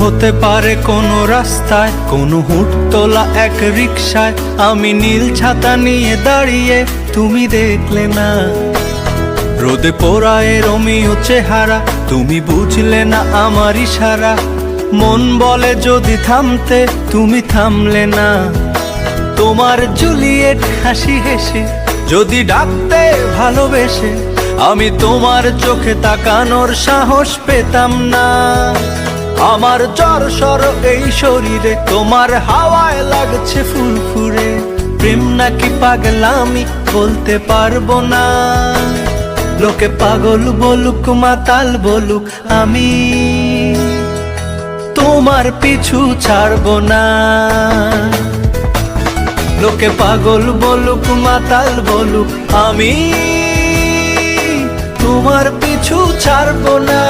হতে পারে কোনো রাস্তায়, কোনো হুটতোলা এক রিকশায় আমি নীল ছাতা নিয়ে দাঁড়িয়ে, তুমি দেখলে না। রোদে পোড়ায় রোমিও চেহারা, তুমি বুঝলে না আমার ইশারা। মন বলে যদি থামতে, তুমি থামলে না। তোমার জুলিয়েট হাসি হেসে যদি ডাকতে ভালোবেসে, আমি তোমার চোখে তাকানোর সাহস পেতাম না। আমার জ্বর সর এই শরীরে, তোমার হাওয়ায় লাগছে ফুরফুরে। প্রেম নাকি পাগলামি বলতে পারবো না। লোকে পাগল বলুক মাতাল বলুক, আমি তোমার পিছু ছাড়বো না। লোকে পাগল বলুক মাতাল বলুক, আমি তোমার পিছু ছাড়বো না।